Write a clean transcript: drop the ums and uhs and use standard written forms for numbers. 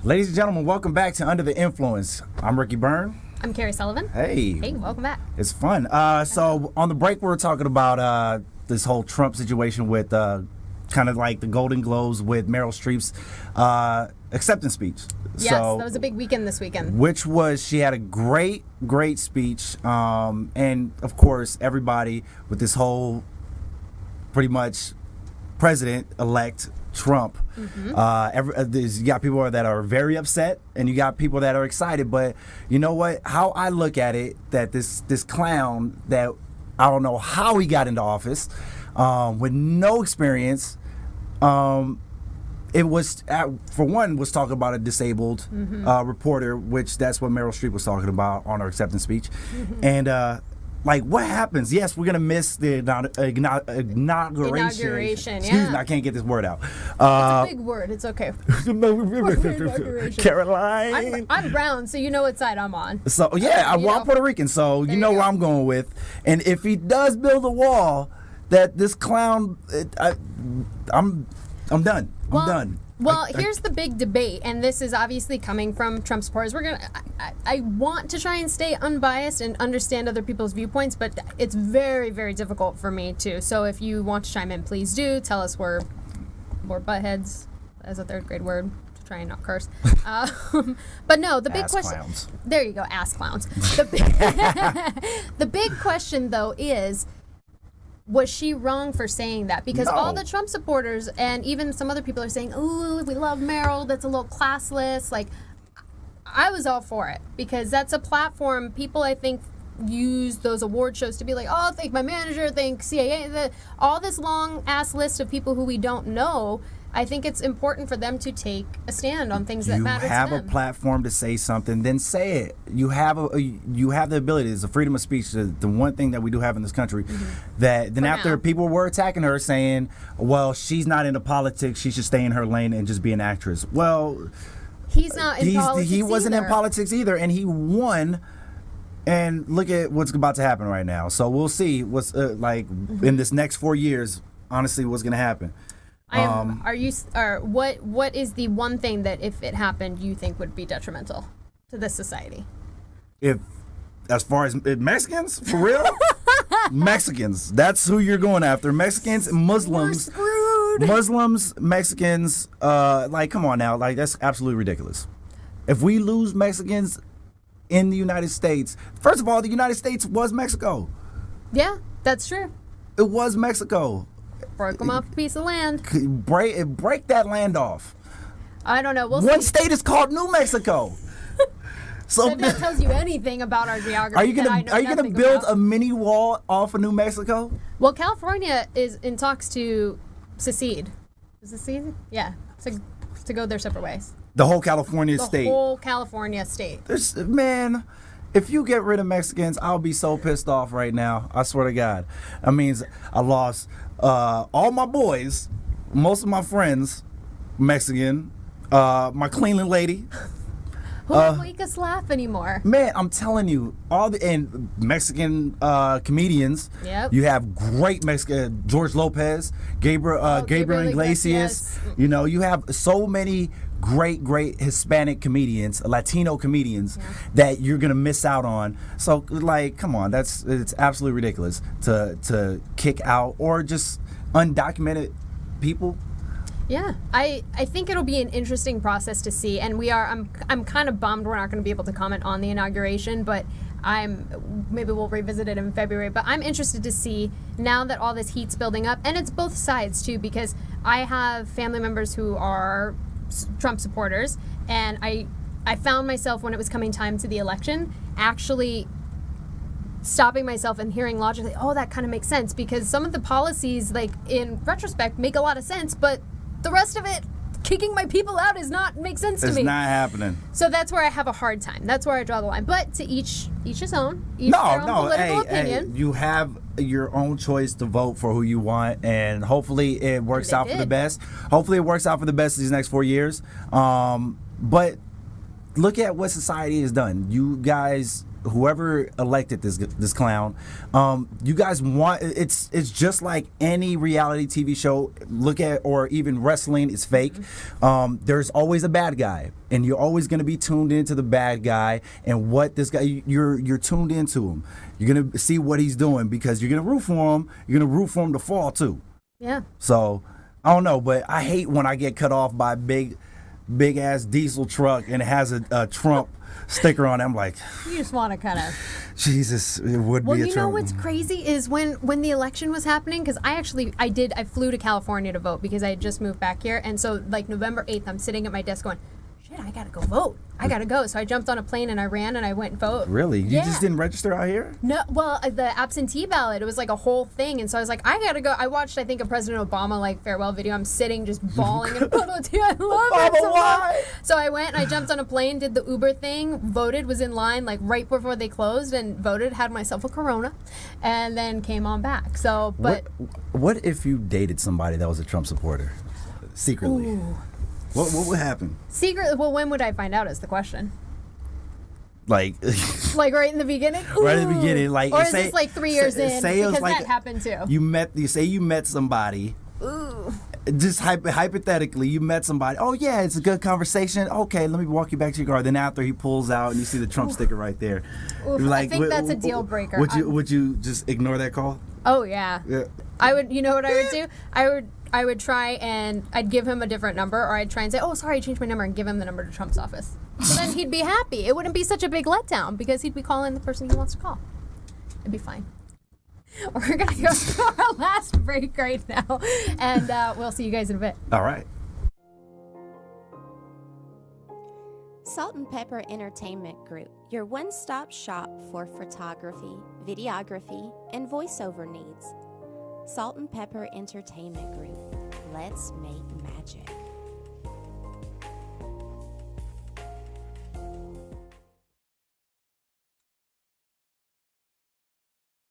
Ladies and gentlemen, welcome back to Under the Influence. I'm Ricky Byrne. I'm Carrie Sullivan. Hey. Hey, welcome back. It's fun. So on the break, we were talking about this whole Trump situation with kind of like the Golden Globes with Meryl Streep's acceptance speech. Yes, so, that was a big weekend this weekend. Which was, she had a great speech. And of course, everybody with this whole pretty much president-elect Trump. Mm-hmm. You got people that are very upset, and you got people that are excited. But you know what? How I look at it, that this clown that I don't know how he got into office with no experience. It was, for one, was talking about a disabled reporter, which that's what Meryl Streep was talking about on her acceptance speech. Mm-hmm. And like, what happens? Yes, we're going to miss the inauguration. Excuse me, I can't get this word out. It's a big word. It's okay. Caroline. I'm brown, so you know what side I'm on. So, yeah, I'm Puerto Rican, so you know where I'm going with. And if he does build a wall, that this clown, I'm done. I'm done. Well, here's the big debate, and this is obviously coming from Trump supporters. I want to try and stay unbiased and understand other people's viewpoints, but it's very, very difficult for me too. So if you want to chime in, please do. Tell us we're buttheads, as a third grade word, to try and not curse. But no, the big question. Clowns. There you go, ass clowns. The big question though is, was she wrong for saying that? Because all the Trump supporters and even some other people are saying, ooh, we love Meryl, that's a little classless. Like, I was all for it because that's a platform. People, I think, use those award shows to be like, oh, thank my manager, thank CAA. All this long-ass list of people who we don't know. I think it's important for them to take a stand on things that matter to them. You have a platform to say something, then say it. You have the ability. It's a freedom of speech. The one thing that we do have in this country. Mm-hmm. That then after people were attacking her, saying, "Well, she's not into politics. She should stay in her lane and just be an actress." Well, he's not in politics. He wasn't in politics either, and he won. And look at what's about to happen right now. So we'll see what's in this next 4 years. Honestly, what's going to happen. What is the one thing that if it happened you think would be detrimental to this society? As far as Mexicans, for real? Mexicans, that's who you're going after. Mexicans, Muslims. We're screwed. Muslims, Mexicans, come on now, that's absolutely ridiculous. If we lose Mexicans in the United States, first of all, the United States was Mexico. Yeah, that's true. It was Mexico. Broke them off a piece of land. Break that land off. I don't know. One state is called New Mexico. So if that tells you anything about our geography, are you gonna build a mini wall off of New Mexico? Well, California is in talks to secede. Is secede? Yeah, to go their separate ways. The whole California state. The whole California state. Man, if you get rid of Mexicans, I'll be so pissed off right now. I swear to God. That means I lost all my boys, most of my friends, Mexican, my cleaning lady. Who don't make us laugh anymore? Man, I'm telling you, and Mexican comedians. Yep. You have great Mexican, George Lopez, Gabriel Iglesias. Yes. You know, you have so many great Hispanic comedians, Latino comedians that you're gonna miss out on. So come on, it's absolutely ridiculous to kick out or just undocumented people. Yeah, I think it'll be an interesting process to see, and I'm kind of bummed we're not going to be able to comment on the inauguration, but maybe we'll revisit it in February. But I'm interested to see now that all this heat's building up, and it's both sides too, because I have family members who are Trump supporters, and I found myself when it was coming time to the election actually stopping myself and hearing logically, oh, that kind of makes sense, because some of the policies, in retrospect, make a lot of sense, but the rest of it, kicking my people out, makes sense to me. It's not happening. So that's where I have a hard time. That's where I draw the line. But to each his own. Their own political opinion. You have your own choice to vote for who you want, and hopefully it works out for the best. Hopefully it works out for the best these next 4 years. But look at what society has done. You guys whoever elected this clown, you guys want it's just like any reality TV show. Look at or even wrestling is fake. There's always a bad guy, and you're always going to be tuned into the bad guy and what this guy you're tuned into him. You're gonna see what he's doing because you're gonna root for him. You're gonna root for him to fall too. Yeah. So I don't know, but I hate when I get cut off by a big ass diesel truck and it has a Trump sticker on it. I'm like, You just want to kind of. Jesus, it would Well, be a you know Trump. what's crazy is when the election was happening, because I flew to California to vote because I had just moved back here, and so like November 8th, I'm sitting at my desk going, shit, I gotta go vote. I gotta go. So I jumped on a plane and I ran and I went and voted. Really? You Yeah. just didn't register out here? No, well, the absentee ballot, it was like a whole thing, and so I was like, I gotta go. I watched, I think, a President Obama like farewell video. I'm sitting just bawling in a puddle of tears. I love it so why? much. So I went and I jumped on a plane, did the Uber thing, voted, was in line like right before they closed, and voted, had myself a Corona, and then came on back. So, but What if you dated somebody that was a Trump supporter secretly? Ooh. What would happen? Secret. Well, when would I find out? Is the question. Like, Like right in the beginning. right at the Ooh. beginning, like, or is say- this like 3 years say- in? say it was Because like that happened too. you met somebody. Ooh. Just hypothetically, you met somebody. Oh yeah, it's a good conversation. Okay, let me walk you back to your car. Then after he pulls out and you see the Trump sticker right there, Oof, you're I think that's a deal breaker. Would you just ignore that call? Oh yeah. Yeah. I would. You know what I would do? I would try and I'd give him a different number, or I'd try and say, "Oh, sorry, I changed my number," and give him the number to Trump's office. So then he'd be happy. It wouldn't be such a big letdown because he'd be calling the person he wants to call. It'd be fine. We're gonna go to our last break right now, and we'll see you guys in a bit. All right. Salt and Pepper Entertainment Group, your one-stop shop for photography, videography, and voiceover needs. Salt and Pepper Entertainment Group. Let's make magic.